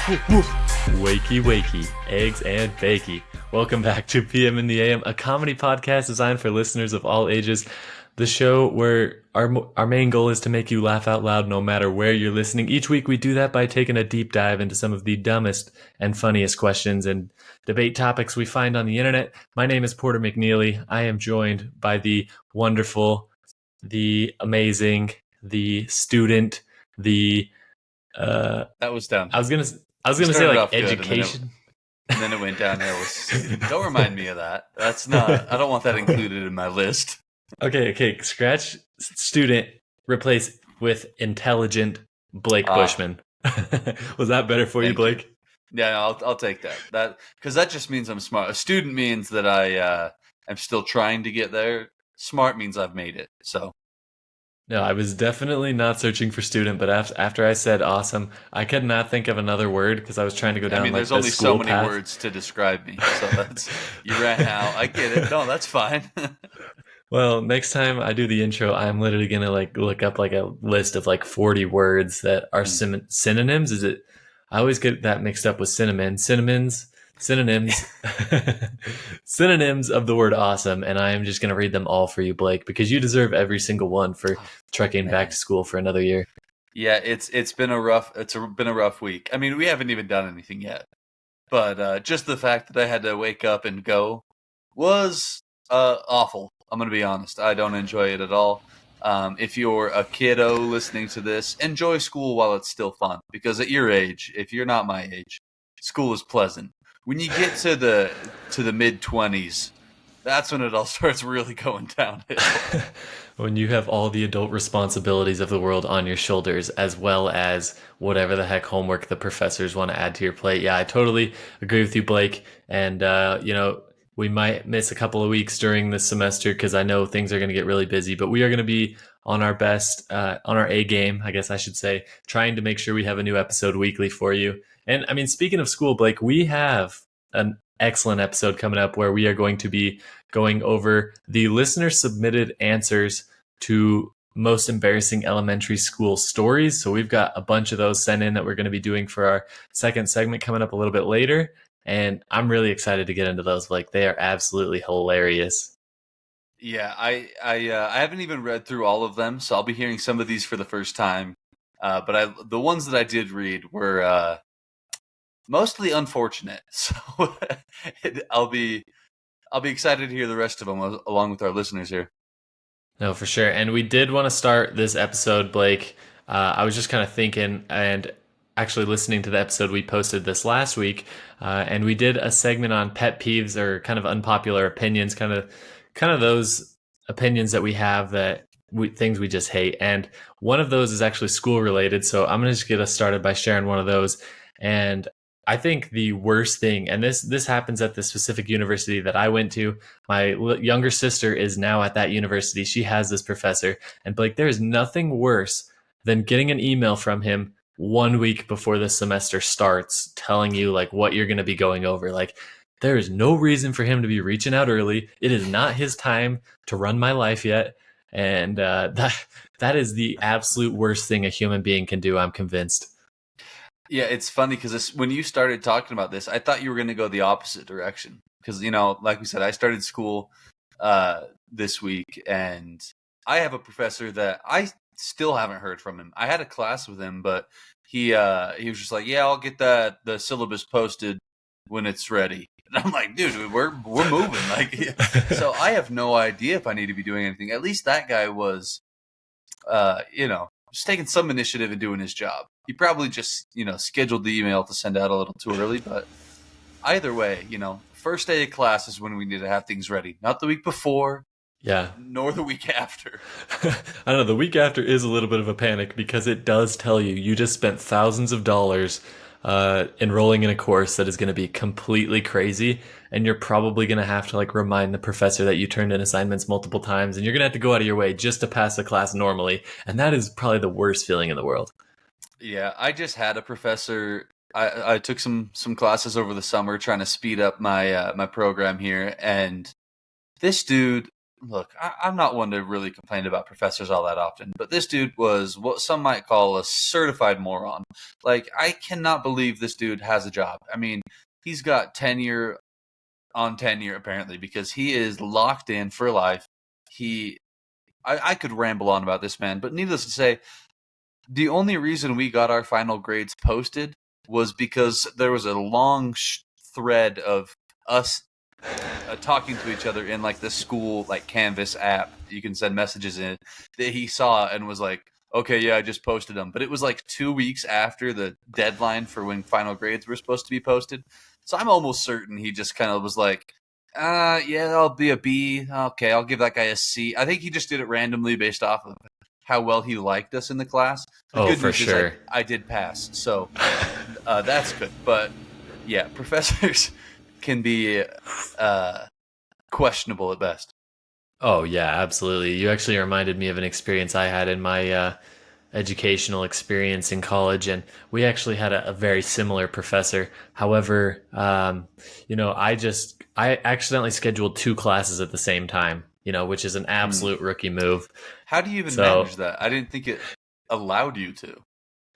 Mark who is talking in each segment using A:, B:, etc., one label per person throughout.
A: Wakey, wakey, eggs and bakey. Welcome back to PM in the AM, a comedy podcast designed for listeners of all ages. The show where our main goal is to make you laugh out loud no matter where you're listening. Each week we do that by taking a deep dive into some of the dumbest and funniest questions and debate topics we find on the internet. My name is Porter McNeely. I am joined by the wonderful, the amazing, the student, the
B: that was downhill.
A: I was gonna say like
B: good,
A: education.
B: And then it went downhill with student. Don't remind me of that. That's not. I don't want that included in my list.
A: Okay. Scratch student, replace with intelligent Blake Bushman. Was that better for you, Blake?
B: Yeah, I'll take that. That because that just means I'm smart. A student means that I am still trying to get there. Smart means I've made it. So.
A: No, I was definitely not searching for student, but after I said awesome, I could not think of another word because I was trying to go down.
B: There's only so many words to describe me, so that's you ran out. I get it. No, that's fine.
A: Well, next time I do the intro, I'm literally gonna look up like a list of like 40 words that are synonyms. Is it? I always get that mixed up with synonyms, synonyms of the word awesome, and I am just going to read them all for you, Blake, because you deserve every single one for trekking back to school for another year.
B: Yeah, it's been a rough week. I mean, we haven't even done anything yet, but just the fact that I had to wake up and go was awful. I'm going to be honest. I don't enjoy it at all. If you're a kiddo listening to this, enjoy school while it's still fun, because at your age, if you're not my age, school is pleasant. When you get to the mid-20s, that's when it all starts really going downhill.
A: When you have all the adult responsibilities of the world on your shoulders, as well as whatever the heck homework the professors want to add to your plate. Yeah, I totally agree with you, Blake. And, we might miss a couple of weeks during this semester because I know things are going to get really busy, but we are going to be on our best, on our A game, I guess I should say, trying to make sure we have a new episode weekly for you. And I mean, speaking of school, Blake, we have an excellent episode coming up where we are going to be going over the listener submitted answers to most embarrassing elementary school stories. So we've got a bunch of those sent in that we're going to be doing for our second segment coming up a little bit later. And I'm really excited to get into those. Like, they are absolutely hilarious.
B: Yeah, I haven't even read through all of them, so I'll be hearing some of these for the first time. But the ones that I did read were mostly unfortunate. So I'll be excited to hear the rest of them along with our listeners here.
A: No, for sure. And we did want to start this episode, Blake. I was just kind of thinking and actually listening to the episode we posted this last week, and we did a segment on pet peeves or kind of unpopular opinions, kind of those opinions that we have that things we just hate. And one of those is actually school related. So I'm going to just get us started by sharing one of those. And I think the worst thing, and this happens at the specific university that I went to. My younger sister is now at that university. She has this professor, and Blake, there is nothing worse than getting an email from him 1 week before the semester starts telling you like what you're going to be going over. Like, there is no reason for him to be reaching out early. It is not his time to run my life yet. And that is the absolute worst thing a human being can do, I'm convinced.
B: Yeah, it's funny because when you started talking about this, I thought you were going to go the opposite direction. Because, like we said, I started school this week, and I have a professor that I still haven't heard from him. I had a class with him, but he was just like, "Yeah, I'll get the syllabus posted when it's ready." And I'm like, "Dude, we're moving." Like, so I have no idea if I need to be doing anything. At least that guy was, just taking some initiative and doing his job. He probably just, scheduled the email to send out a little too early, but either way, first day of class is when we need to have things ready, not the week before.
A: Yeah.
B: Nor the week after.
A: I don't know. The week after is a little bit of a panic because it does tell you just spent thousands of dollars enrolling in a course that is going to be completely crazy. And you're probably going to have to remind the professor that you turned in assignments multiple times. And you're going to have to go out of your way just to pass the class normally. And that is probably the worst feeling in the world.
B: Yeah, I just had a professor. I took some classes over the summer trying to speed up my my program here. And this dude, look, I'm not one to really complain about professors all that often, but this dude was what some might call a certified moron. Like, I cannot believe this dude has a job. I mean, he's got tenure on tenure apparently because he is locked in for life. He, I could ramble on about this man, but needless to say, the only reason we got our final grades posted was because there was a long thread of us talking to each other in like the school like Canvas app. You can send messages in that he saw and was like, "Okay, yeah, I just posted them." But it was like 2 weeks after the deadline for when final grades were supposed to be posted. So I'm almost certain he just kind of was like, yeah, I'll be a B. Okay, I'll give that guy a C." I think he just did it randomly based off of how well he liked us in the class. The
A: Oh,
B: good
A: for
B: news is
A: sure.
B: I did pass, so that's good. But yeah, professors can be uh, questionable at best.
A: Oh yeah, absolutely. You actually reminded me of an experience I had in my educational experience in college, and we actually had a very similar professor. However, I accidentally scheduled two classes at the same time, which is an
B: Hmm.
A: absolute rookie move.
B: How do you even
A: So,
B: manage that? I didn't think it allowed you to.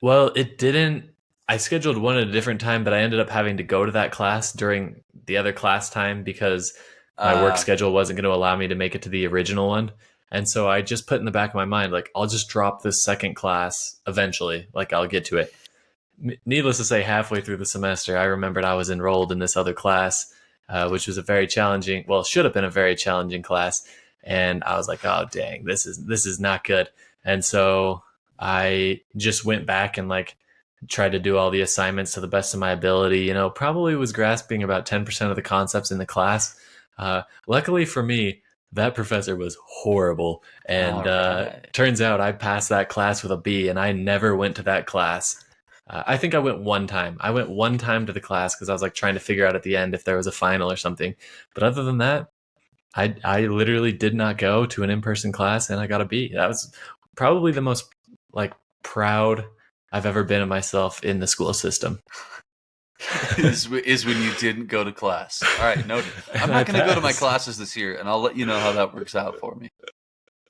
A: well, it didn't. I scheduled one at a different time, but I ended up having to go to that class during the other class time because my work
B: Okay.
A: schedule wasn't going to allow me to make it to the original one. And so I just put in the back of my mind, like, I'll just drop this second class eventually. Like, I'll get to it. Needless to say, halfway through the semester, I remembered I was enrolled in this other class, which was a very challenging, well, should have been a very challenging class. And I was like, oh, dang, this is not good. And so I just went back and like tried to do all the assignments to the best of my ability. Probably was grasping about 10% of the concepts in the class. Luckily for me, that professor was horrible. And
B: All right.
A: turns out I passed that class with a B, and I never went to that class. I think I went one time. I went one time to the class because I was like trying to figure out at the end if there was a final or something. But other than that, I literally did not go to an in person class and I got a B. That was probably the most like proud I've ever been of myself in the school system.
B: Is when you didn't go to class. All right, noted. I'm
A: And I
B: not going to go to my
A: passed.
B: classes this year, and I'll let you know how that works out for me.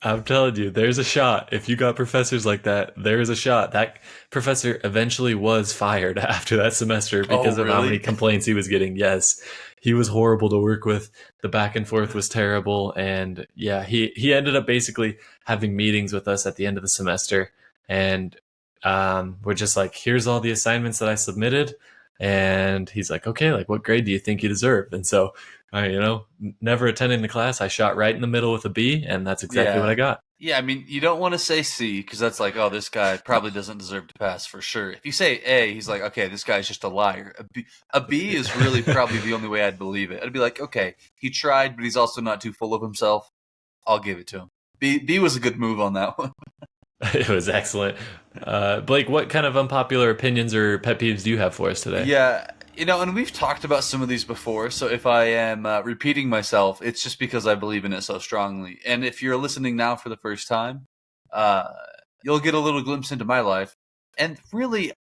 A: I'm telling you, there's a shot. If you got professors like that, there is a shot. That professor eventually was fired after that semester
B: Oh,
A: because of how many
B: really?
A: complaints he was getting. Yes, he was horrible to work with. The back and forth was terrible. And yeah, he ended up basically having meetings with us at the end of the semester. And we're just like, here's all the assignments that I submitted. And he's like, okay, like what grade do you think you deserve? And so never attending the class, I shot right in the middle with a B, and that's exactly what
B: Yeah.
A: I got.
B: Yeah, I mean, you don't want to say C because that's like, oh, this guy probably doesn't deserve to pass for sure. If you say A, he's like, okay, this guy's just a liar. A B is really probably the only way I'd believe it. I'd be like, okay, he tried, but he's also not too full of himself. I'll give it to him. B was a good move on that one.
A: It was excellent. Blake, what kind of unpopular opinions or pet peeves do you have for us today?
B: Yeah, and we've talked about some of these before, so if I am repeating myself, it's just because I believe in it so strongly. And if you're listening now for the first time, uh, you'll get a little glimpse into my life. And really,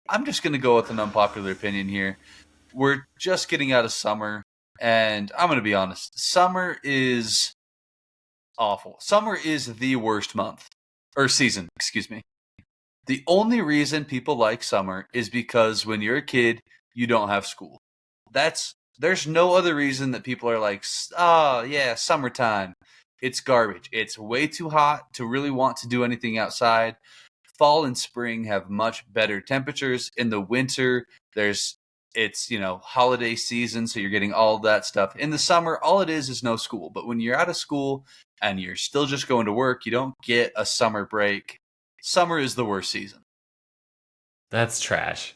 B: I'm just going to go with an unpopular opinion here. We're just getting out of summer, and I'm going to be honest. Summer is awful. Summer is the worst month, or season, excuse me. The only reason people like summer is because when you're a kid, you don't have school. There's no other reason that people are like, oh yeah, summertime. It's garbage. It's way too hot to really want to do anything outside. Fall and spring have much better temperatures. In the winter, it's holiday season, so you're getting all that stuff. In the summer, all it is no school. But when you're out of school and you're still just going to work, you don't get a summer break. Summer is the worst season.
A: That's trash.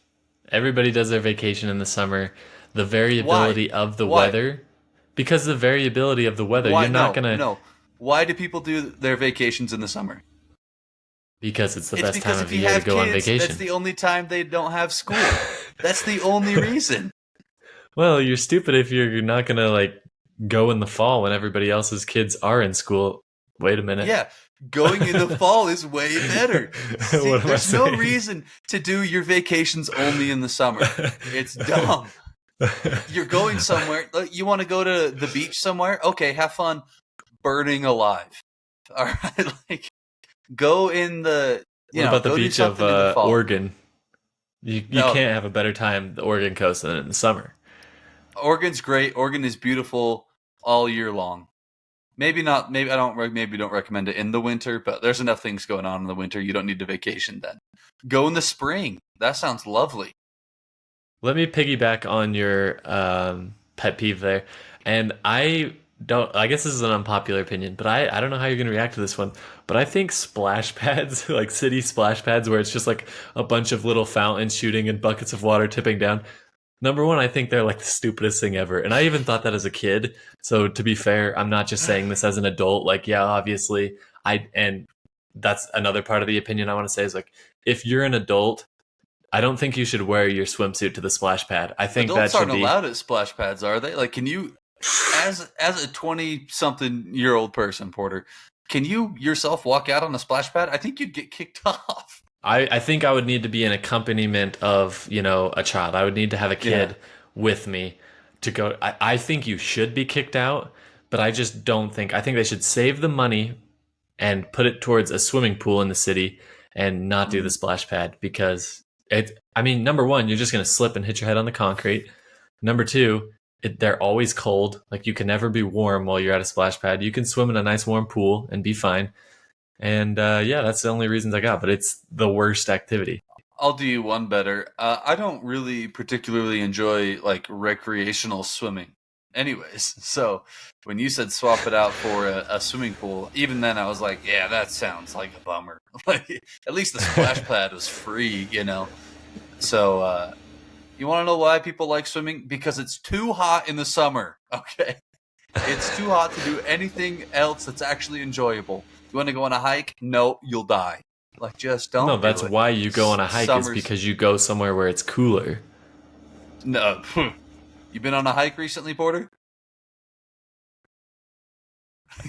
A: Everybody does their vacation in the summer. The
B: Why?
A: variability of the
B: Why?
A: weather, because of the variability of the weather,
B: Why?
A: you're not
B: No,
A: gonna,
B: no. Why do people do their vacations in the summer?
A: because it's the
B: It's
A: best time
B: because
A: of
B: if you
A: year to
B: have
A: go on
B: kids, that's
A: vacation.
B: the only time they don't have school. That's the only reason.
A: Well, you're stupid if you're not gonna like go in the fall when everybody else's kids are in school. Wait a minute.
B: Yeah, going in the fall is way better. See,
A: What am I
B: there's no
A: saying?
B: reason to do your vacations only in the summer. It's dumb. You're going somewhere. You want to go to the beach somewhere? Okay, have fun. burning alive. All right, like go in the
A: What about the
B: go do
A: beach of
B: something in the fall.
A: Oregon? You
B: No,
A: can't have a better time the Oregon coast than in the summer.
B: Oregon's great. Oregon is beautiful all year long. Maybe not. Maybe I don't. Maybe don't recommend it in the winter. But there's enough things going on in the winter. You don't need to vacation then. Go in the spring. That sounds lovely.
A: Let me piggyback on your pet peeve there. And I guess this is an unpopular opinion, but I don't know how you're going to react to this one. But I think splash pads, like city splash pads, where it's just like a bunch of little fountains shooting and buckets of water tipping down. Number one, I think they're like the stupidest thing ever. And I even thought that as a kid. So to be fair, I'm not just saying this as an adult. Like, yeah, obviously, and that's another part of the opinion I want to say is like, if you're an adult, I don't think you should wear your swimsuit to the splash pad. I think that
B: Adults
A: should
B: aren't
A: be.
B: allowed at splash pads, are they? Like, can you, as a 20-something-year-old person, Porter, can you yourself walk out on a splash pad? I think you'd get kicked off.
A: I think I would need to be an accompaniment of, a child. I would need to have a
B: Yeah.
A: kid with me to go. I think you should be kicked out, but I just don't think. I think they should save the money and put it towards a swimming pool in the city and not do the
B: Mm.
A: splash pad because I mean, number one, you're just going to slip and hit your head on the concrete. Number two, they're always cold. Like you can never be warm while you're at a splash pad. You can swim in a nice warm pool and be fine. And yeah, that's the only reasons I got, but it's the worst activity.
B: I'll do you one better. I don't really particularly enjoy like recreational swimming. Anyways, so when you said swap it out for a swimming pool, even then I was like, yeah, that sounds like a bummer. Like at least the splash pad was free. So you want to know why people like swimming? Because it's too hot in the summer. Okay, it's too hot to do anything else that's actually enjoyable. You want to go on a hike? No, you'll die. Like just
A: No,
B: don't
A: that's
B: do it.
A: why you go on a hike is
B: Summer's
A: because you go somewhere where it's cooler.
B: no. You been on a hike recently, Porter?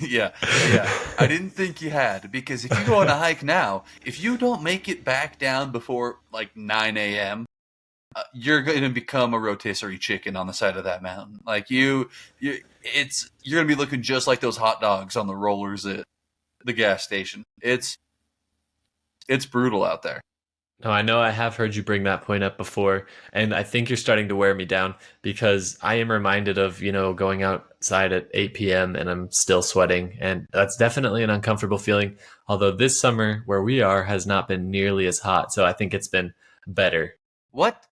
B: Yeah, yeah. I didn't think you had because if you go on a hike now, if you don't make it back down before like 9 a.m., you're going to become a rotisserie chicken on the side of that mountain. Like you're going to be looking just like those hot dogs on the rollers at the gas station. It's brutal out there.
A: No, I know I have heard you bring that point up before, and I think you're starting to wear me down because I am reminded of, going outside at 8 p.m. and I'm still sweating, and that's definitely an uncomfortable feeling. Although this summer where we are has not been nearly as hot, so I think it's been better.
B: What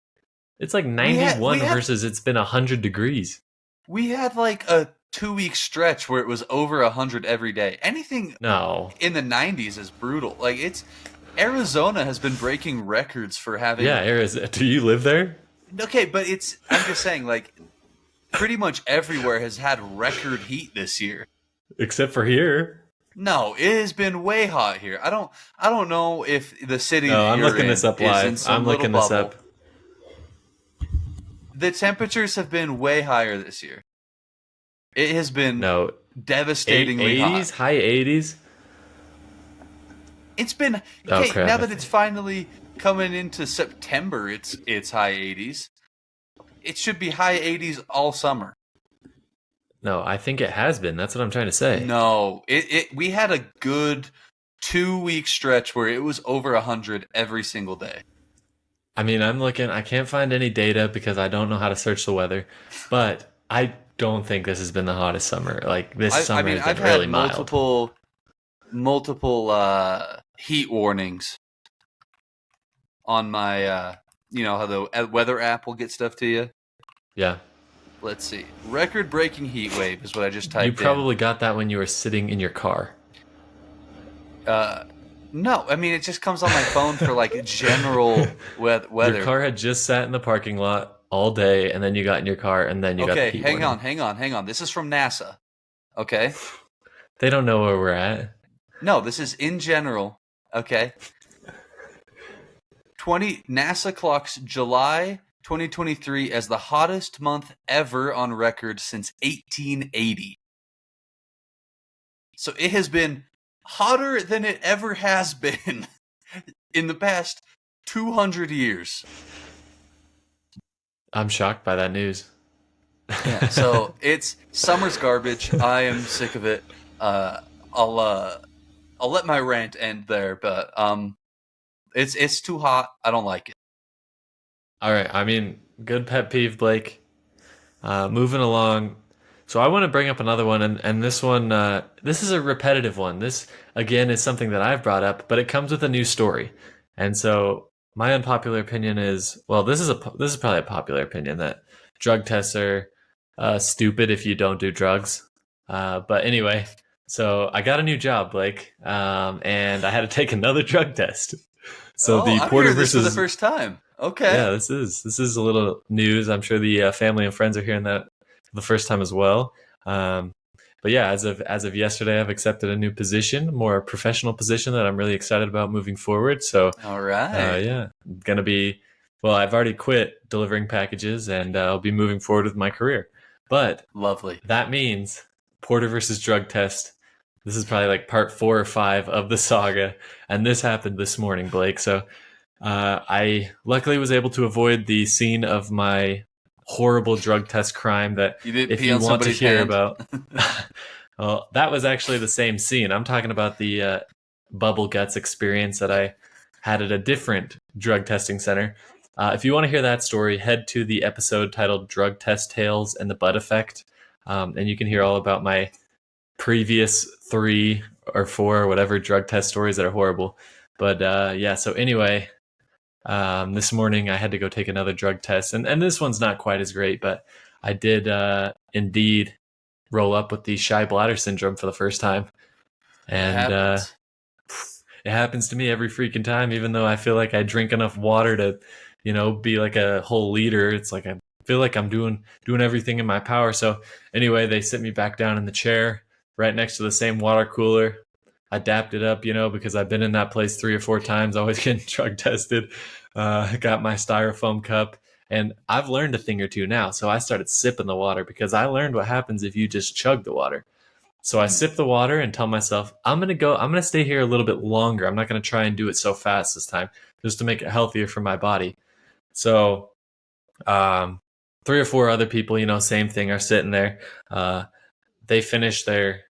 A: It's like
B: we had
A: 91 versus it's been 100 degrees.
B: we had like a 2 week stretch where it was over 100 every day. Anything
A: No.
B: in the 90s is brutal. Like it's Arizona has been breaking records for having.
A: Yeah, Arizona. Do you live there?
B: Okay, but I'm just saying, like, pretty much everywhere has had record heat this year.
A: Except for here.
B: No, it has been way hot here. I don't know if the city
A: No,
B: that
A: I'm
B: you're
A: looking
B: in
A: this up
B: is in
A: live. I'm
B: some little
A: looking this
B: bubble.
A: up.
B: The temperatures have been way higher this year. It has been
A: No,
B: devastatingly
A: 80s,
B: hot.
A: high 80s.
B: It's been
A: Oh
B: okay now
A: crap.
B: that it's finally coming into September. It's high 80s. It should be high 80s all summer.
A: No, I think it has been. That's what I'm trying to say.
B: No, it we had a good 2 week stretch where it was over 100 every single day.
A: I mean, I'm looking, I can't find any data because I don't know how to search the weather, but I don't think this has been the hottest summer. Like, this
B: I
A: summer
B: mean
A: has been
B: I've
A: really
B: had
A: mild.
B: multiple heat warnings on my how the weather app will get stuff to you.
A: Yeah.
B: Let's see. Record breaking heat wave is what I just
A: You
B: typed in.
A: probably got that when you were sitting in your car.
B: Uh no, I mean it just comes on my phone for like general
A: Your
B: weather.
A: car had just sat in the parking lot all day, and then you got in your car, and then you got the
B: Okay,
A: heat
B: hang on,
A: warning.
B: hang on. This is from NASA. Okay?
A: They don't know where we're at.
B: No, this is in general. Okay. NASA clocks July 2023 as the hottest month ever on record since 1880. So it has been hotter than it ever has been in the past 200 years.
A: I'm shocked by that news.
B: Yeah, so it's summer's garbage. I am sick of it. Uh, I'll I'll let my rant end there, but it's too hot. I don't like it.
A: All right. I mean, good pet peeve, Blake. Moving along. So I want to bring up another one, and this one, this is a repetitive one. This again is something that I've brought up, but it comes with a new story. And so my unpopular opinion is, well, this is probably a popular opinion that drug tests are stupid if you don't do drugs. But anyway, so I got a new job, Blake, and I had to take another drug test. So
B: Oh,
A: the
B: I'm
A: Porter
B: hearing this for the
A: versus
B: first time. Okay.
A: yeah, this is a little news. I'm sure the family and friends are hearing that for the first time as well. Um, but yeah, as of yesterday, I've accepted a new position, a more professional position that I'm really excited about moving forward. So
B: All right.
A: yeah, gonna be well. I've already quit delivering packages, and I'll be moving forward with my career. But
B: Lovely.
A: that means Porter versus drug test. This is probably like part 4 or 5 of the saga, and this happened this morning, Blake. So I luckily was able to avoid the scene of my horrible drug test crime that
B: You didn't
A: if
B: pee
A: you
B: on
A: want to
B: somebody's
A: hear
B: hand?
A: about, well, that was actually the same scene. I'm talking about the bubble guts experience that I had at a different drug testing center. If you want to hear that story, head to the episode titled Drug Test Tales and the Butt Effect. And you can hear all about my previous 3 or 4 or whatever drug test stories that are horrible. But yeah, so anyway, this morning I had to go take another drug test, and this one's not quite as great, but I did indeed roll up with the shy bladder syndrome for the first time,
B: It
A: and
B: happens.
A: it happens to me every freaking time. Even though I feel like I drink enough water to, be like a whole liter, it's like I feel like I'm doing everything in my power. So anyway, they sit me back down in the chair right next to the same water cooler. I dapped it up, because I've been in that place 3 or 4 times, always getting drug tested. Got my styrofoam cup, and I've learned a thing or two now. So I started sipping the water because I learned what happens if you just chug the water. So I
B: Mm.
A: sip the water and tell myself, I'm gonna stay here a little bit longer. I'm not gonna try and do it so fast this time, just to make it healthier for my body. So, um, 3 or 4 other people, same thing, are sitting there. They finish their,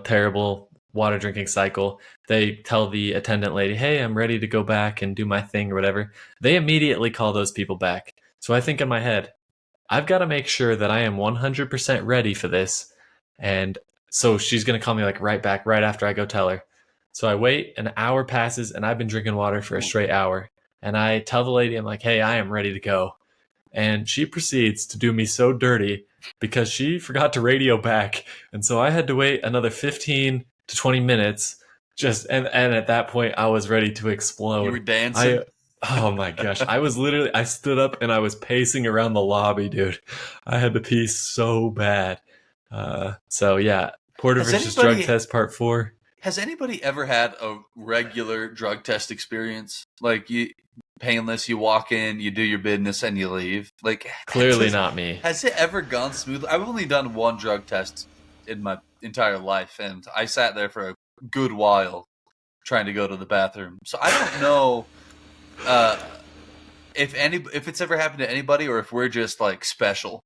A: terrible water drinking cycle. They tell the attendant lady, "Hey, I'm ready to go back and do my thing or whatever." They immediately call those people back. So I think in my head, I've got to make sure that I am 100% ready for this. And so she's going to call me like right back, right after I go tell her. So I wait, an hour passes, and I've been drinking water for a
B: Ooh.
A: straight hour. And I tell the lady, I'm like, "Hey, I am ready to go." And she proceeds to do me so dirty because she forgot to radio back. And so I had to wait another 15 to 20 minutes. And at that point, I was ready to
B: You were
A: explode.
B: dancing?
A: I Oh my gosh. I stood up and I was pacing around the lobby, dude. I had to pee so bad. So yeah, Porter
B: Has
A: versus drug
B: anybody
A: test part 4.
B: has anybody ever had a regular drug test experience? Like you painless, you walk in, you do your business and you leave. Like
A: Clearly not me.
B: has it ever gone smoothly? I've only done one drug test in my entire life and I sat there for a good while trying to go to the bathroom. So I don't know uh if it's ever happened to anybody or if we're just like special.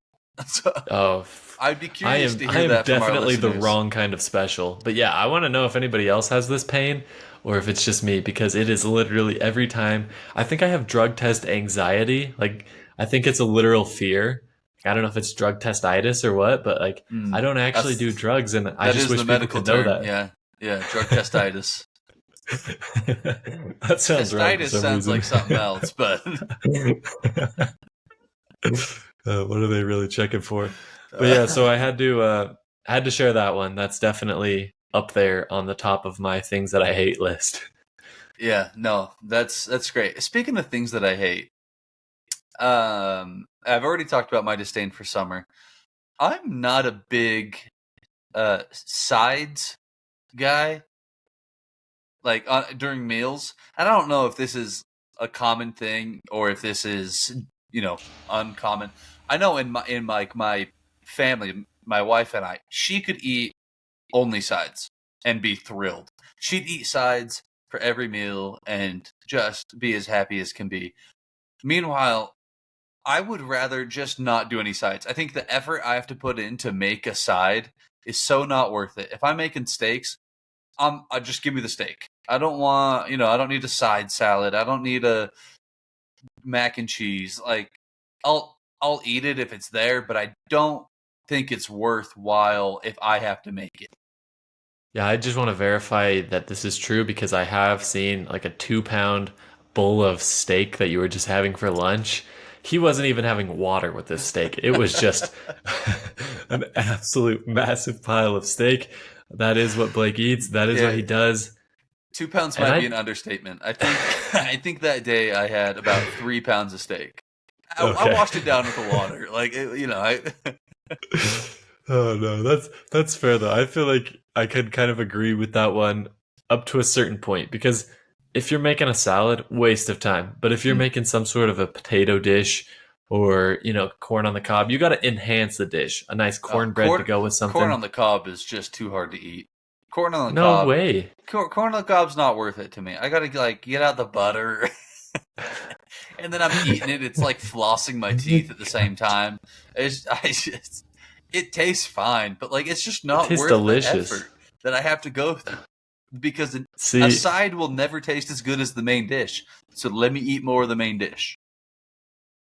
B: So
A: Oh,
B: I'd be
A: I
B: curious
A: am
B: to
A: I
B: hear
A: am
B: that from our
A: definitely the
B: listeners.
A: wrong kind of special. But yeah, I want to know if anybody else has this pain or if it's just me because it is literally every time. I think I have drug test anxiety. Like I think it's a literal fear. I don't know if it's drug testitis or what, but like I
B: Mm,
A: don't actually do
B: that's
A: drugs and I
B: that
A: just
B: is the
A: wish people
B: medical
A: could know
B: term.
A: that.
B: Yeah. Yeah, drug testitis.
A: That sounds wrong for
B: Testitis
A: some
B: sounds
A: reason.
B: like something else, but
A: What are they really checking for? But yeah, so
B: uh,
A: I had to share that one. That's definitely up there on the top of my things that I hate list.
B: yeah, no, that's great. Speaking of things that I hate, I've already talked about my disdain for summer. I'm not a big sides guy like during meals. And I don't know if this is a common thing or if this is uncommon. I know in my family, my wife and I, she could eat only sides and be thrilled. She'd eat sides for every meal and just be as happy as can be. Meanwhile, I would rather just not do any sides. I think the effort I have to put in to make a side is so not worth it. If I'm making steaks, I just give me the steak. I don't want, I don't need a side salad. I don't need a mac and cheese. Like, I'll eat it if it's there, but I don't think it's worthwhile if I have to make it.
A: Yeah, I just want to verify that this is true because I have seen like a 2 pound bowl of steak that you were just having for lunch. He wasn't even having water with this steak. It was just an absolute massive pile of steak. That is what Blake eats. That is what
B: Yeah,
A: he does.
B: 2 pounds
A: And
B: might be
A: I,
B: an understatement. I think I think that day I had about 3 pounds of steak. I
A: okay.
B: washed it down with the water. Like, I
A: Oh no, that's fair though. I feel like I could kind of agree with that one up to a certain point because if you're making a salad, waste of time. But if you're
B: Mm.
A: making some sort of a potato dish or, corn on the cob, you got to enhance the dish. A nice
B: Oh,
A: cornbread to go with
B: corn
A: something.
B: on the cob is just too hard to eat. Corn on the
A: No
B: cob,
A: way.
B: corn on the cob's not worth it to me. I gotta like get out the butter, and then I'm eating it. It's like flossing my teeth at the same time. It tastes fine, but like it's just
A: It
B: not
A: tastes
B: worth the
A: delicious.
B: effort that I have to go through because a
A: See,
B: side will never taste as good as the main dish. So let me eat more of the main dish.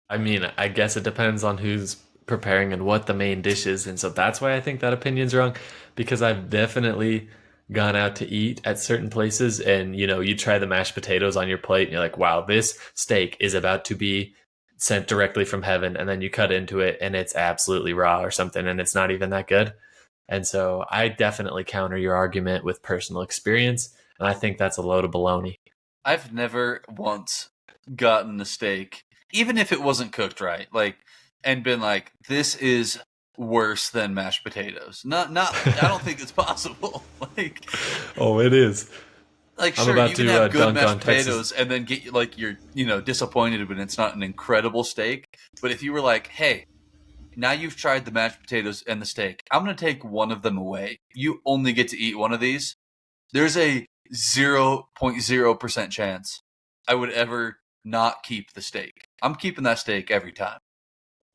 A: I mean, I guess it depends on who's preparing and what the main dish is. And so that's why I think that opinion's wrong because I've definitely gone out to eat at certain places and, you try the mashed potatoes on your plate and you're like, wow, this steak is about to be sent directly from heaven. And then you cut into it and it's absolutely raw or something and it's not even that good. And so I definitely counter your argument with personal experience. And I think that's a load of baloney.
B: I've never once gotten a steak, even if it wasn't cooked right, like, and been like, "This is worse than mashed potatoes." Not. I don't think it's possible.
A: Oh, it is. I'm
B: Sure,
A: about
B: you can
A: to
B: have good
A: dunk
B: mashed
A: on Texas.
B: potatoes and then get like you're, disappointed when it's not an incredible steak. But if you were like, "Hey, now you've tried the mashed potatoes and the steak, I'm gonna take one of them away. You only get to eat one of these." There's a 0.0% chance I would ever not keep the steak. I'm keeping that steak every time.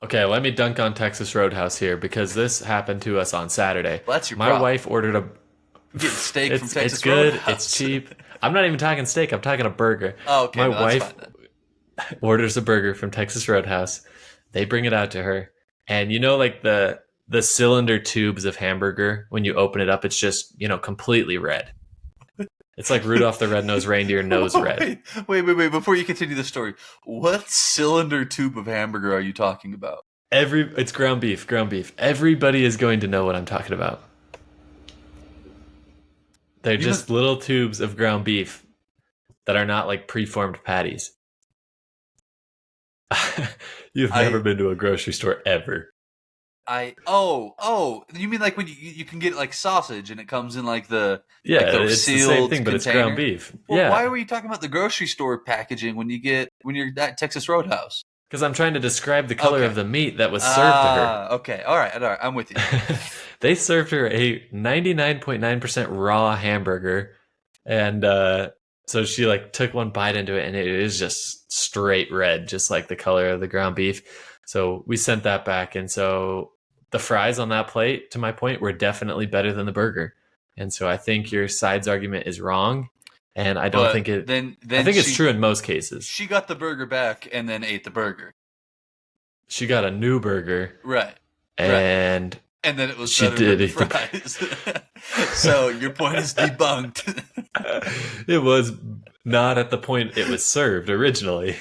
A: Okay, let me dunk on Texas Roadhouse here because this happened to us on Saturday.
B: Well, that's your
A: My
B: problem.
A: wife ordered a.
B: I'm getting steak from
A: It's
B: Texas
A: good. It's
B: Roadhouse.
A: cheap. I'm not even talking steak. I'm talking a burger.
B: Oh, okay,
A: My
B: no, that's
A: wife
B: fine then.
A: orders a burger from Texas Roadhouse. They bring it out to her, and like the cylinder tubes of hamburger. When you open it up, it's just completely red. It's like Rudolph the Red-Nosed Reindeer nose red.
B: Wait. Before you continue the story, what cylinder tube of hamburger are you talking about?
A: It's ground beef, ground beef. Everybody is going to know what I'm talking about. They're
B: You must.
A: just little tubes of ground beef that are not like preformed patties. You've never
B: I
A: been to a grocery store ever.
B: oh, you mean like when you can get like sausage and it comes in like
A: Yeah,
B: the
A: it's the same
B: sealed
A: thing, but it's ground
B: container?
A: beef.
B: Well, why
A: Yeah,
B: were you talking about the grocery store packaging when you're at Texas Roadhouse?
A: because I'm trying to describe the color of
B: Okay.
A: the meat that was served to her.
B: Okay. All right. I'm with you.
A: They served her a 99.9% raw hamburger, and so she like took one bite into it, and it is just straight red, just like the color of the ground beef. So we sent that back, and so the fries on that plate, to my point, were definitely better than the burger. And so I think your sides argument is wrong, and I don't
B: But
A: think it. I
B: then
A: think it's true in most cases.
B: she got the burger back and then ate the burger.
A: She got a new burger,
B: Right. Right.
A: and
B: And then it was
A: she
B: better than
A: did
B: the
A: eat the.
B: fries. So your point is debunked.
A: It was not at the point it was served originally.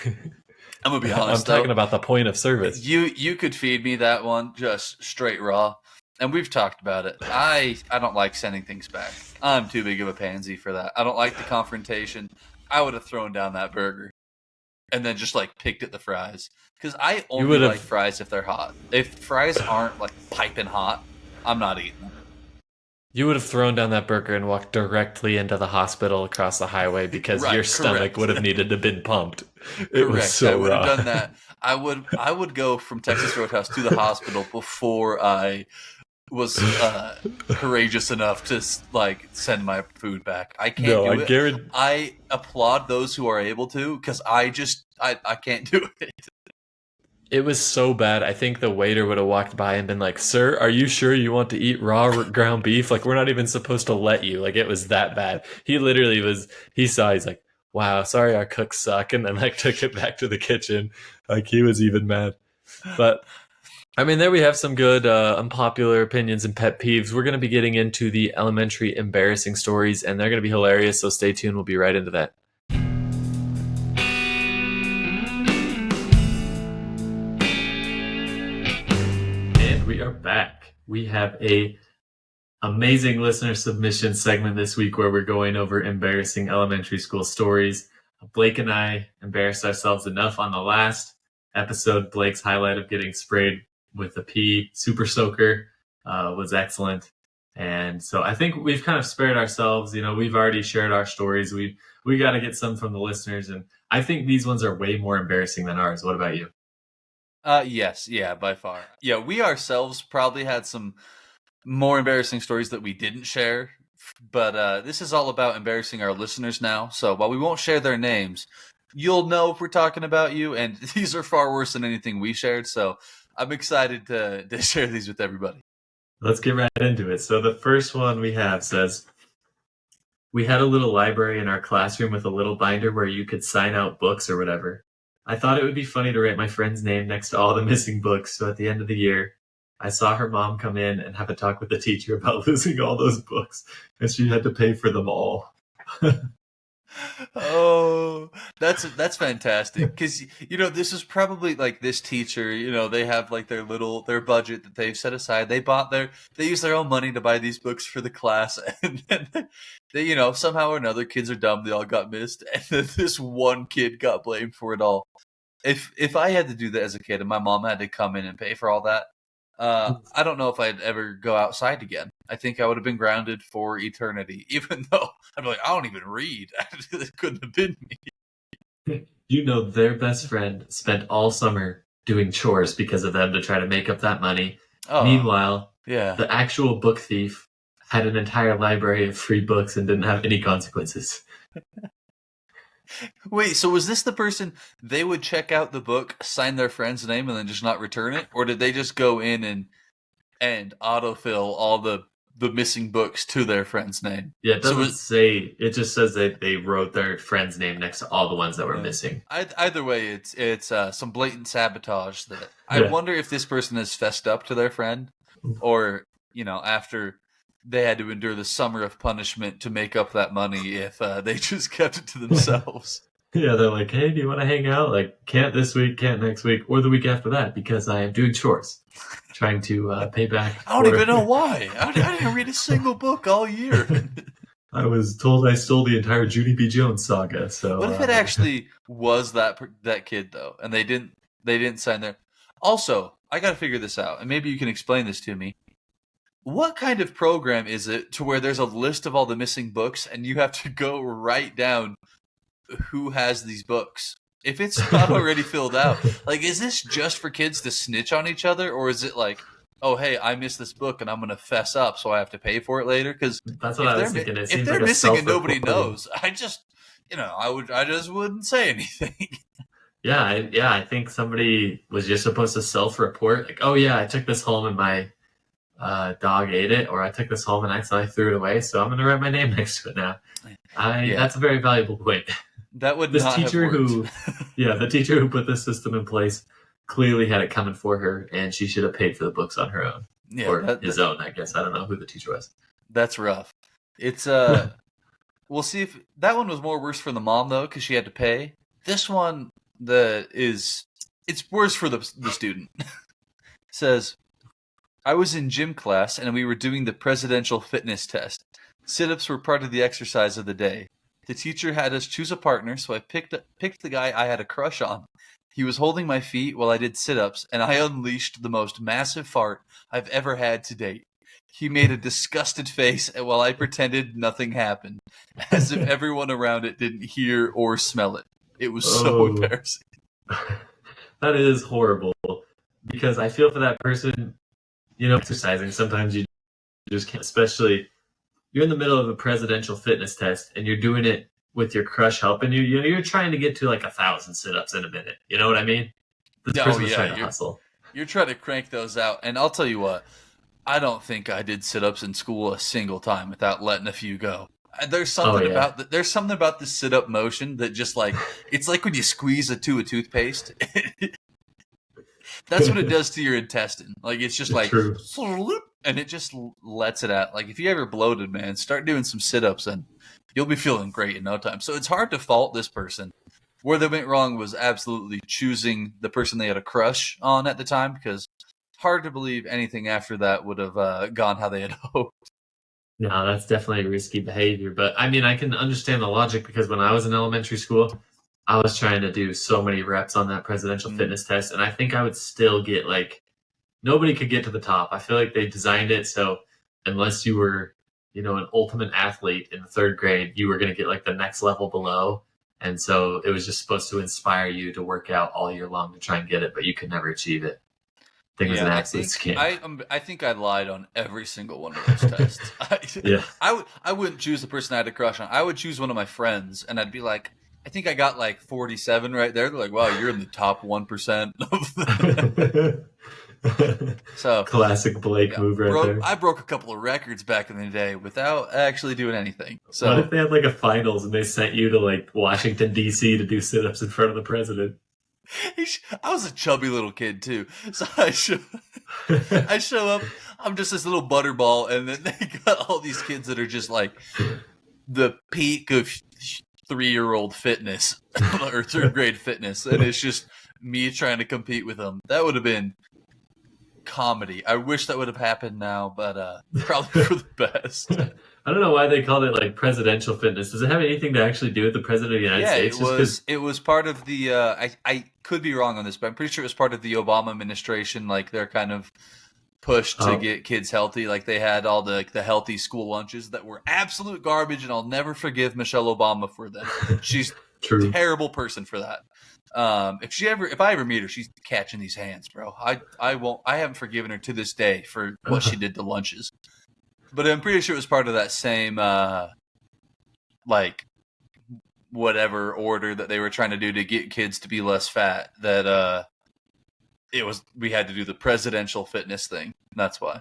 B: I'm gonna be
A: I'm
B: honest
A: talking
B: though.
A: about the point of service.
B: You could feed me that one just straight raw, and we've talked about it. I don't like sending things back. I'm too big of a pansy for that. I don't like the confrontation. I would have thrown down that burger and then just like picked at the fries because I
A: You
B: only
A: would
B: like
A: have
B: fries if they're hot. If fries aren't like piping hot, I'm not eating them.
A: thrown down that burger and walked directly into the hospital across the highway because your
B: Right,
A: stomach
B: correct.
A: would have needed to have been pumped. It was
B: Correct. I
A: so
B: would have
A: raw.
B: done that. I would go from Texas Roadhouse to the hospital before I was courageous enough to like send my food back. I can't
A: No, I
B: do it.
A: guarantee.
B: I applaud those who are able to because I can't do it.
A: It was so bad. I think the waiter would have walked by and been like, "Sir, are you sure you want to eat raw ground beef? Like, we're not even supposed to let you." Like, it was that bad. He literally was. He saw. He's like, "Wow, sorry, our cooks suck," and then like took it back to the kitchen. Like he was even mad. But I mean, there we have some good unpopular opinions and pet peeves. We're going to be getting into the elementary embarrassing stories, and they're going to be hilarious. So stay tuned. We'll be right into that. And we are back. We have a amazing listener submission segment this week where we're going over embarrassing elementary school stories. Blake and I embarrassed ourselves enough on the last episode. Blake's highlight of getting sprayed with a pea super soaker was excellent. And so I think we've kind of spared ourselves. You know, we've already shared our stories. We got to get some from the listeners. And I think these ones are way more embarrassing than ours. What about you?
B: Yes, yeah, by far. Yeah, we ourselves probably had some more embarrassing stories that we didn't share, but this is all about embarrassing our listeners now. So while we won't share their names, you'll know if we're talking about you, and these are far worse than anything we shared. So I'm excited to share these with everybody.
A: Let's get right into it. So the first one we have says, we had a little library in our classroom with a little binder where you could sign out books or whatever. I thought it would be funny to write my friend's name next to all the missing books, so at the end of the year, I saw her mom come in and have a talk with the teacher about losing all those books, and she had to pay for them all.
B: Oh, that's fantastic because this is probably like this teacher. They have like their budget that they've set aside. They use their own money to buy these books for the class, and then they somehow or another kids are dumb. They all got missed, and then this one kid got blamed for it all. If I had to do that as a kid and my mom had to come in and pay for all that, I don't know if I'd ever go outside again. I think I would have been grounded for eternity, even though I'd be like, I don't even read. It couldn't have been me.
A: You know, their best friend spent all summer doing chores because of them to try to make up that money.
B: Oh,
A: Meanwhile,
B: yeah.
A: the actual book thief had an entire library of free books and didn't have any consequences.
B: Wait, so was this the person they would check out the book, sign their friend's name, and then just not return it? Or did they just go in and autofill all the missing books to their friend's name?
A: Yeah, it
B: So
A: doesn't say, it just says that they wrote their friend's name next to all the ones that were
B: yeah.
A: missing.
B: Either way, it's some blatant sabotage that I
A: Yeah.
B: wonder if this person has fessed up to their friend, or after they had to endure the summer of punishment to make up that money, if they just kept it to themselves.
A: Yeah, they're like, hey, do you want to hang out? Like, can't this week, can't next week, or the week after that because I am doing chores, trying to pay back
B: I don't
A: for.
B: even know why. I didn't read a single book all year.
A: I was told I stole the entire Judy B. Jones saga, so.
B: What if it actually was that kid though, and they didn't sign their? Also, I got to figure this out, and maybe you can explain this to me. What kind of program is it to where there's a list of all the missing books, and you have to go write down who has these books? If it's not already filled out, like, is this just for kids to snitch on each other, or is it like, oh, hey, I missed this book and I'm gonna fess up, so I have to pay for it later? Because
A: That's what
B: if
A: I was
B: they're
A: thinking. It
B: if
A: seems
B: they're
A: like a
B: missing and nobody
A: self-reporting.
B: knows, I just wouldn't say anything.
A: Yeah, I think somebody was just supposed to self-report, like, oh yeah, I took this home and my dog ate it, or I took this home and accidentally threw it away, so I'm going to write my name next to it now.
B: Yeah,
A: That's a very valuable point.
B: that would
A: This
B: not have
A: teacher
B: worked.
A: who, yeah, the teacher who put this system in place clearly had it coming for her, and she should have paid for the books on her own,
B: Yeah,
A: or his own, I guess. I don't know who the teacher was.
B: that's rough. It's we'll see if that one was more worse for the mom though, because she had to pay. This one, it's worse for the student. Says, I was in gym class and we were doing the presidential fitness test. Sit-ups were part of the exercise of the day. The teacher had us choose a partner, so I picked the guy I had a crush on. He was holding my feet while I did sit-ups, and I unleashed the most massive fart I've ever had to date. He made a disgusted face while I pretended nothing happened, as if everyone around it didn't hear or smell it. It was so
A: Oh,
B: embarrassing.
A: that is horrible, because I feel for that person, exercising. Sometimes you just can't, especially you're in the middle of a presidential fitness test and you're doing it with your crush helping you. You're trying to get to like 1,000 sit-ups in a minute. You know what I mean? This
B: Oh
A: person was
B: yeah,
A: trying to hustle.
B: you're trying to crank those out, and I'll tell you what, I don't think I did sit-ups in school a single time without letting a few go.
A: Oh yeah.
B: There's something about the sit-up motion that just like it's like when you squeeze a toothpaste. That's what it does to your intestine. Like it's just like
A: True.
B: and it just lets it out. Like if you ever bloated, man, start doing some sit-ups and you'll be feeling great in no time. So it's hard to fault this person. Where they went wrong was absolutely choosing the person they had a crush on at the time, because hard to believe anything after that would have gone how they had hoped.
A: No, that's definitely risky behavior. But I mean, I can understand the logic because when I was in elementary school, I was trying to do so many reps on that presidential
B: Mm.
A: fitness test, and I think I would still get like nobody could get to the top. I feel like they designed it so unless you were, an ultimate athlete in the third grade, you were going to get like the next level below. And so it was just supposed to inspire you to work out all year long to try and get it, but you could never achieve it. Thing was
B: Yeah,
A: an absolute scam.
B: I think I lied on every single one of those tests.
A: Yeah.
B: I wouldn't choose the person I had a crush on. I would choose one of my friends, and I'd be like, I think I got like 47 right there. They're like, wow, you're in the top 1% of the. So
A: Classic Blake
B: yeah,
A: move right there.
B: I broke a couple of records back in the day without actually doing anything.
A: What if
B: So
A: they had like a finals and they sent you to like Washington D.C. to do sit-ups in front of the president?
B: I was a chubby little kid too. So I show up. I'm just this little butterball, and then they got all these kids that are just like the peak of 3-year-old fitness or third grade fitness, and it's just me trying to compete with them. That would have been comedy. I wish that would have happened now, but probably for the best.
A: I don't know why they called it like presidential fitness. Does it have anything to actually do with the president of the United
B: Yeah,
A: States? Just because,
B: it was part of the. I could be wrong on this, but I'm pretty sure it was part of the Obama administration. Like their kind of push to
A: oh,
B: get kids healthy. Like they had all the healthy school lunches that were absolute garbage, and I'll never forgive Michelle Obama for them. She's a
A: true.
B: terrible person for that. If I ever meet her, she's catching these hands, bro. I won't. I haven't forgiven her to this day for what she did to lunches. But I'm pretty sure it was part of that same like whatever order that they were trying to do to get kids to be less fat. That we had to do the presidential fitness thing. That's why.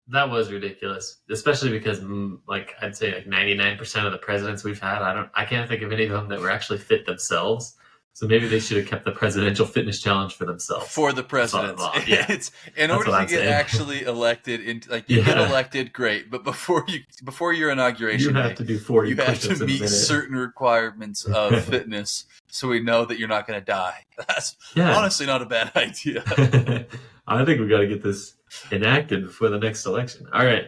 A: That was ridiculous, especially because, like, I'd say like 99% of the presidents we've had, I can't think of any of them that were actually fit themselves. So maybe they should have kept the presidential fitness challenge for themselves.
B: For the presidents,
A: Yeah,
B: it's in
A: that's
B: order
A: what
B: to
A: I'm
B: get
A: saying.
B: actually elected. You get elected, great, but before your inauguration,
A: You have to do 40
B: you have
A: push-ups
B: to
A: in a
B: meet
A: minute.
B: certain requirements of fitness, so we know that you're not going to die. That's
A: Yeah.
B: honestly not a bad idea.
A: I think we got to get this enacted before the next election. All right,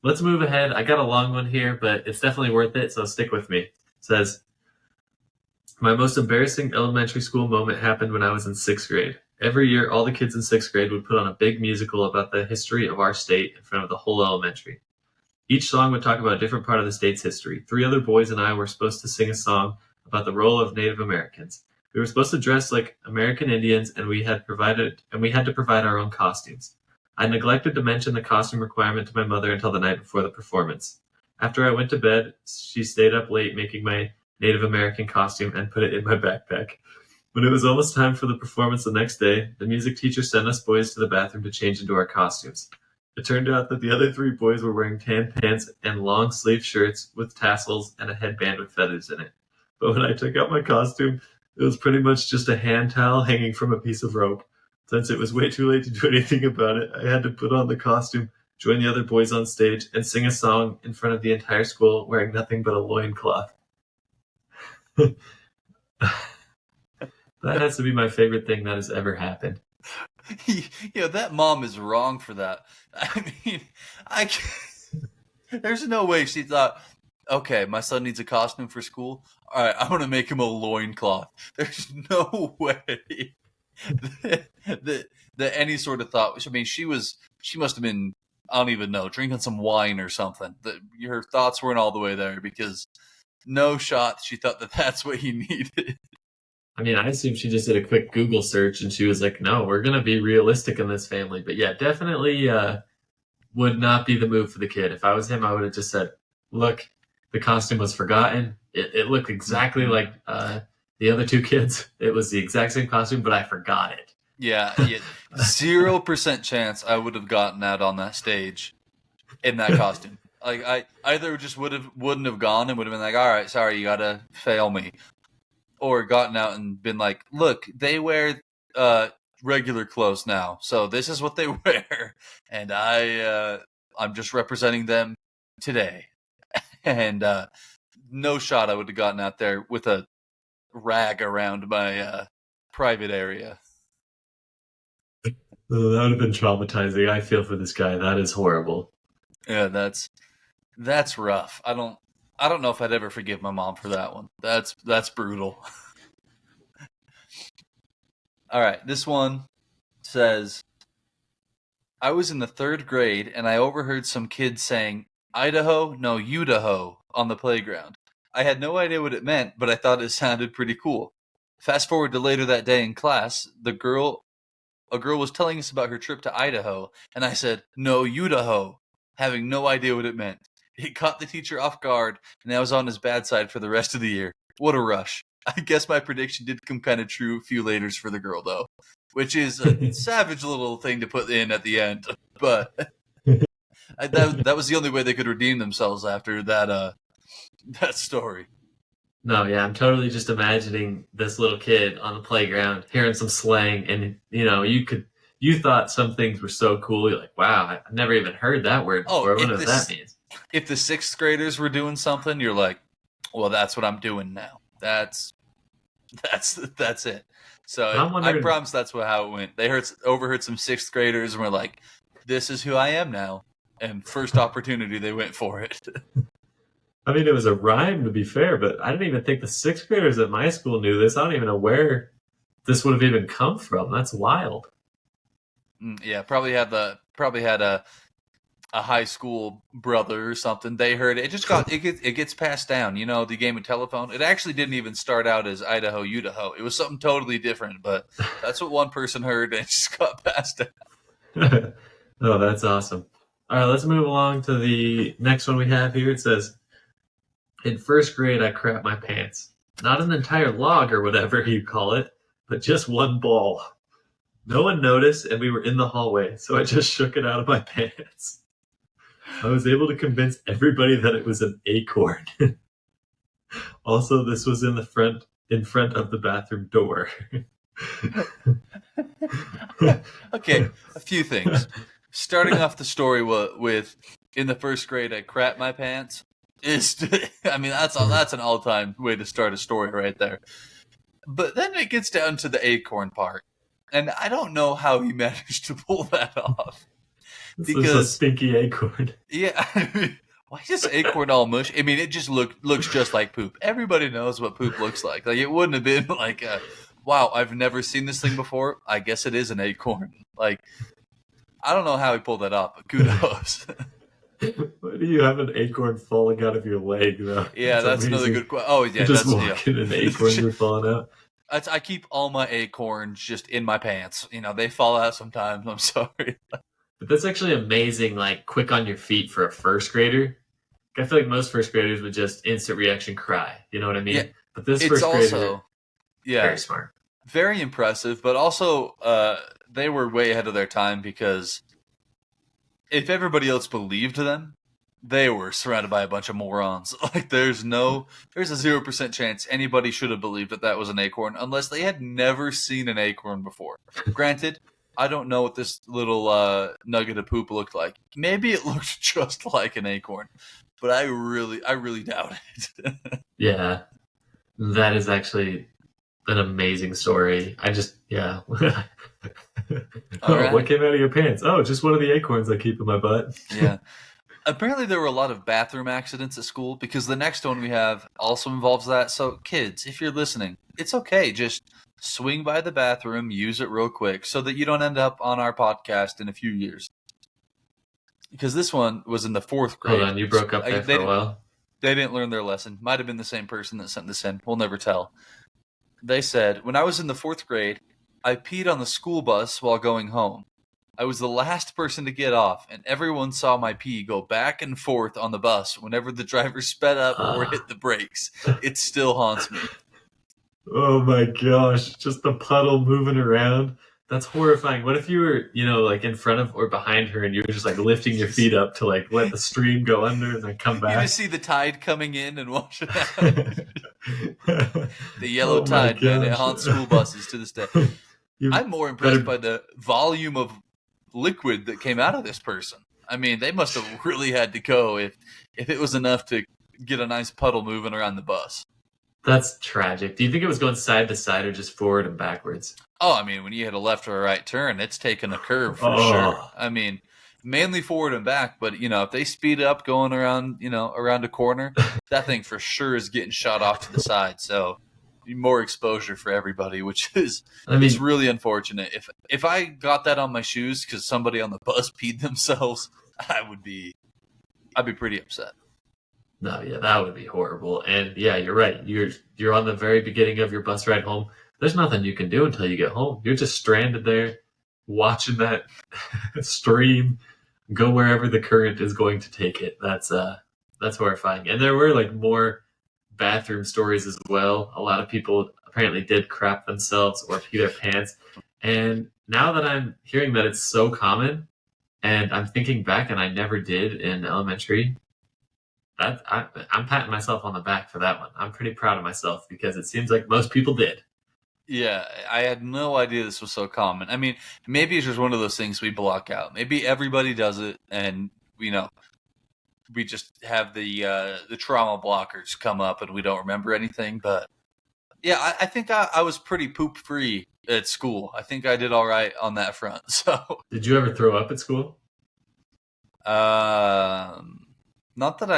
A: let's move ahead. I got a long one here, but it's definitely worth it, so stick with me. It says, my most embarrassing elementary school moment happened when I was in 6th grade. Every year, all the kids in 6th grade would put on a big musical about the history of our state in front of the whole elementary. Each song would talk about a different part of the state's history. 3 other boys and I were supposed to sing a song about the role of Native Americans. We were supposed to dress like American Indians, and we had to provide our own costumes. I neglected to mention the costume requirement to my mother until the night before the performance. After I went to bed, she stayed up late making my Native American costume and put it in my backpack. When it was almost time for the performance the next day, the music teacher sent us boys to the bathroom to change into our costumes. It turned out that the other 3 boys were wearing tan pants and long sleeve shirts with tassels and a headband with feathers in it. But when I took out my costume, it was pretty much just a hand towel hanging from a piece of rope. Since it was way too late to do anything about it, I had to put on the costume, join the other boys on stage, and sing a song in front of the entire school wearing nothing but a loincloth. That has to be my favorite thing that has ever happened.
B: That mom is wrong for that. I mean, there's no way she thought, okay, my son needs a costume for school. All right, I'm going to make him a loincloth. There's no way that any sort of thought. I mean, she must have been, I don't even know, drinking some wine or something. Her thoughts weren't all the way there, because no shot she thought that that's what he needed.
A: I mean, I assume she just did a quick Google search and she was like, no, we're going to be realistic in this family. But yeah, definitely would not be the move for the kid. If I was him, I would have just said, look, the costume was forgotten. It looked exactly like the other 2 kids. It was the exact same costume, but I forgot it.
B: Yeah, yeah. 0% chance I would have gotten out on that stage in that costume. Like I either just wouldn't have gone and would have been like, all right, sorry, you gotta fail me, or gotten out and been like, look, they wear uh regular clothes now, so this is what they wear, and I'm just representing them today, and no shot I would have gotten out there with a rag around my private area.
A: Oh, that would have been traumatizing. I feel for this guy. That is horrible.
B: Yeah, that's rough. I don't know if I'd ever forgive my mom for that one. That's brutal. All right, this one says I was in the third grade and I overheard some kids saying Idaho, no Idaho on the playground. I had no idea what it meant, but I thought it sounded pretty cool. Fast forward to later that day in class, a girl was telling us about her trip to Idaho, and I said, no Idaho, having no idea what it meant. It caught the teacher off guard, and I was on his bad side for the rest of the year. What a rush. I guess my prediction did come kind of true a few laters for the girl, though, which is a savage little thing to put in at the end. But that was the only way they could redeem themselves after that story.
A: No, yeah, I'm totally just imagining this little kid on the playground hearing some slang, and you thought some things were so cool. You're like, wow, I've never even heard that word
B: Oh,
A: before. I wonder what that means.
B: if the sixth graders were doing something, you're like, well, that's what I'm doing now. That's it.
A: But
B: So
A: I'm
B: I
A: wondering,
B: promise that's how it went. They overheard some sixth graders and were like, "This is who I am now." And first opportunity, they went for it.
A: I mean, it was a rhyme to be fair, but I didn't even think the sixth graders at my school knew this. I don't even know where this would have even come from. That's wild.
B: Yeah, probably had a high school brother or something. They heard it. It just it gets passed down. You know, the game of telephone. It actually didn't even start out as Idaho, Idaho. It was something totally different. But that's what one person heard, and it just got passed down.
A: Oh, that's awesome. All right, let's move along to the next one we have here. It says, in first grade, I crap my pants. Not an entire log or whatever you call it, but just one ball. No one noticed, and we were in the hallway, so I just shook it out of my pants. I was able to convince everybody that it was an acorn. Also, this was in front of the bathroom door.
B: Okay, a few things. Starting off the story with in the first grade I crap my pants is I mean that's an all-time way to start a story right there. But then it gets down to the acorn part. And I don't know how he managed to pull that off
A: This is a
B: because
A: stinky acorn.
B: yeah, why is acorn all mush? I mean, it just looks just like poop. Everybody knows what poop looks like. Like it wouldn't have been like, wow, I've never seen this thing before. I guess it is an acorn. Like I don't know how he pulled that off, but kudos.
A: Why do you have an acorn falling out of your leg, though?
B: Yeah,
A: That's
B: that's another
A: amazing.
B: good question. Oh
A: You're
B: yeah,
A: just
B: that's yeah.
A: walking and acorns are falling out.
B: I keep all my acorns just in my pants. They fall out sometimes. I'm sorry.
A: But that's actually amazing, like quick on your feet for a first grader. I feel like most first graders would just instant reaction cry. You know what I
B: Yeah,
A: mean? But this
B: it's
A: first grader,
B: also
A: very
B: yeah,
A: smart.
B: very impressive, but also they were way ahead of their time because if everybody else believed them, they were surrounded by a bunch of morons. Like there's a 0% chance anybody should have believed that that was an acorn unless they had never seen an acorn before. Granted, I don't know what this little nugget of poop looked like. Maybe it looked just like an acorn, but I really doubt it.
A: Yeah, that is actually an amazing story. Yeah.
B: All
A: Oh, what
B: right.
A: came out of your pants? Oh, just one of the acorns I keep in my butt.
B: Yeah. Apparently, there were a lot of bathroom accidents at school because the next one we have also involves that. So, kids, if you're listening, it's okay. Just swing by the bathroom, use it real quick so that you don't end up on our podcast in a few years. Because this one was in the fourth
A: Hold
B: grade.
A: on, you broke up there for a while.
B: They didn't learn their lesson. Might have been the same person that sent this in. We'll never tell. They said, when I was in the fourth grade, I peed on the school bus while going home. I was the last person to get off, and everyone saw my pee go back and forth on the bus whenever the driver sped up or
A: Uh,
B: hit the brakes. It still haunts me.
A: oh my gosh, just the puddle moving around. That's horrifying. What if you were, like in front of or behind her and you were just like lifting your feet up to like let the stream go under and then come
B: You just
A: back?
B: see the tide coming in and wash it out. The yellow
A: Oh my
B: tide, man. It
A: gosh.
B: haunts school buses to this day.
A: You
B: I'm more impressed
A: better.
B: by the volume of liquid that came out of this person. I mean, they must have really had to go if it was enough to get a nice puddle moving around the bus.
A: That's tragic. Do you think it was going side to side or just forward and backwards?
B: Oh, I mean, when you hit a left or a right turn, it's taking a curve for sure.
A: Oh,
B: I mean, mainly forward and back, but if they speed up going around, around a corner, that thing for sure is getting shot off to the side. So more exposure for everybody, which is
A: I
B: it's
A: mean,
B: really unfortunate. If I got that on my shoes because somebody on the bus peed themselves, I'd be pretty upset.
A: no, yeah, that would be horrible. And yeah, you're right. You're on the very beginning of your bus ride home. There's nothing you can do until you get home. You're just stranded there, watching that stream go wherever the current is going to take it. That's horrifying. And there were like more bathroom stories as well. A lot of people apparently did crap themselves or pee their pants. And now that I'm hearing that it's so common, and I'm thinking back, and I never did in elementary. I'm patting myself on the back for that one. I'm pretty proud of myself because it seems like most people did.
B: Yeah, I had no idea this was so common. I mean, maybe it's just one of those things we block out. Maybe everybody does it, and we just have the trauma blockers come up, and we don't remember anything. But yeah, I think I was pretty poop free at school. I think I did all right on that front. So,
A: Did you ever throw up at school?
B: not that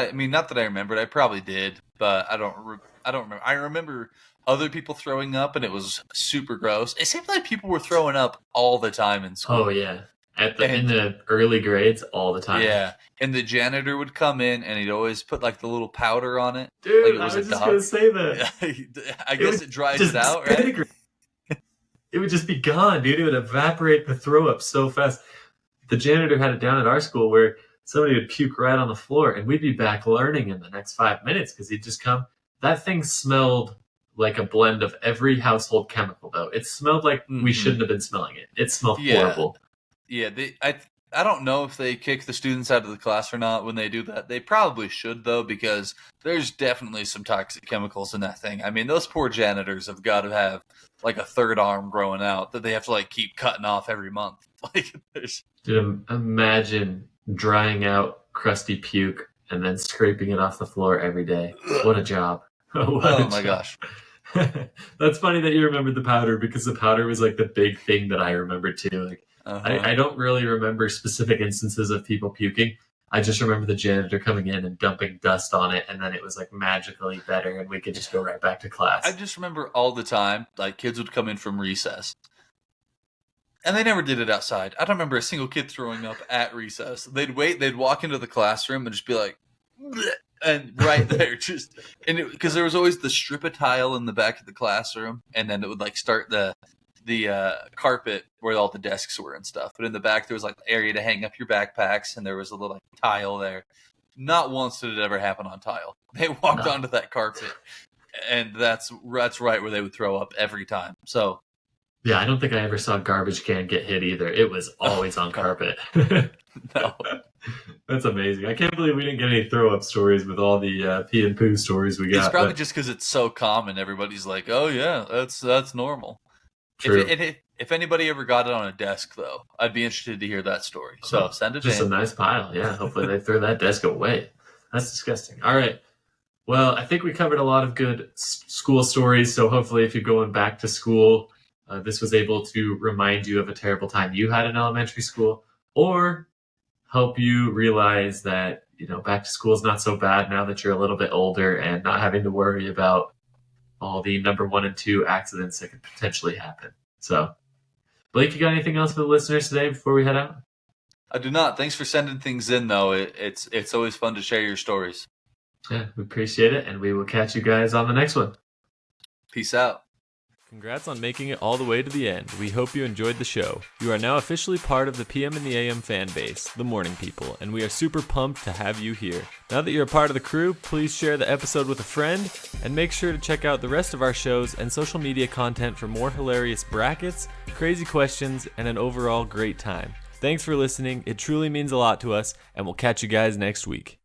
B: I remembered. I probably did, but I don't remember. I remember other people throwing up, and it was super gross. It seemed like people were throwing up all the time in
A: Oh
B: school,
A: yeah, at the in
B: and
A: the early grades all the time.
B: yeah, and the janitor would come in, and he'd always put like the little powder on it, like
A: Dude,
B: it
A: I
B: was a
A: was just gonna
B: dog.
A: say that.
B: Yeah, I
A: It
B: guess
A: would
B: it dries it
A: just
B: out, right?
A: disintegrate. It would just be gone, dude. It would evaporate the throw up so fast. The janitor had it down at our school where somebody would puke right on the floor, and we'd be back learning in the next 5 minutes because he'd just come. That thing smelled like a blend of every household chemical, though. It smelled like we
B: Hmm.
A: shouldn't have been smelling it. It smelled
B: Yeah,
A: horrible.
B: yeah. I don't know if they kick the students out of the class or not when they do that. They probably should though, because there's definitely some toxic chemicals in that thing. I mean, those poor janitors have got to have like a third arm growing out that they have to like keep cutting off every month. Like, there's
A: Dude, imagine drying out crusty puke and then scraping it off the floor every day. What a job. What a
B: oh my
A: job.
B: gosh.
A: That's funny that you remembered the powder because the powder was like the big thing that I remembered too. Like
B: Uh
A: I
B: huh.
A: don't really remember specific instances of people puking. I just remember the janitor coming in and dumping dust on it, and then it was like magically better, and we could just go right back to
B: I
A: class.
B: just remember all the time, like kids would come in from recess, and they never did it outside. I don't remember a single kid throwing up at recess. They'd wait, they'd walk into the classroom and just be like, "Bleh," and right there, just because there was always the strip of tile in the back of the classroom, and then it would like start the carpet where all the desks were and stuff. But in the back, there was like an area to hang up your backpacks, and there was a little like tile there. Not once did it ever happen on tile. They walked
A: No.
B: onto that carpet, and that's right where they would throw up every time. So,
A: Yeah, I don't think I ever saw a garbage can get hit either. It was
B: oh
A: always on
B: no,
A: carpet.
B: no.
A: That's amazing. I can't believe we didn't get any throw up stories with all the pee and poo stories we
B: It's
A: got,
B: probably
A: but
B: just because it's so common. Everybody's like, "Oh yeah, that's normal."
A: true.
B: If anybody ever got it on a desk, though, I'd be interested to hear that story. So send it
A: Just a
B: in.
A: nice pile. Yeah, hopefully they throw that desk away. That's disgusting. All right. Well, I think we covered a lot of good school stories. So hopefully, if you're going back to school, this was able to remind you of a terrible time you had in elementary school, or help you realize that back to school is not so bad now that you're a little bit older and not having to worry about all the number one and two accidents that could potentially happen. So, Blake, you got anything else for the listeners today before we head out?
B: I do not. Thanks for sending things in, though. It's always fun to share your stories.
A: Yeah, we appreciate it, and we will catch you guys on the next one.
B: Peace out.
A: Congrats on making it all the way to the end. We hope you enjoyed the show. You are now officially part of the PM and the AM fan base, the morning people, and we are super pumped to have you here. Now that you're a part of the crew, please share the episode with a friend, and make sure to check out the rest of our shows and social media content for more hilarious brackets, crazy questions, and an overall great time. Thanks for listening. It truly means a lot to us, and we'll catch you guys next week.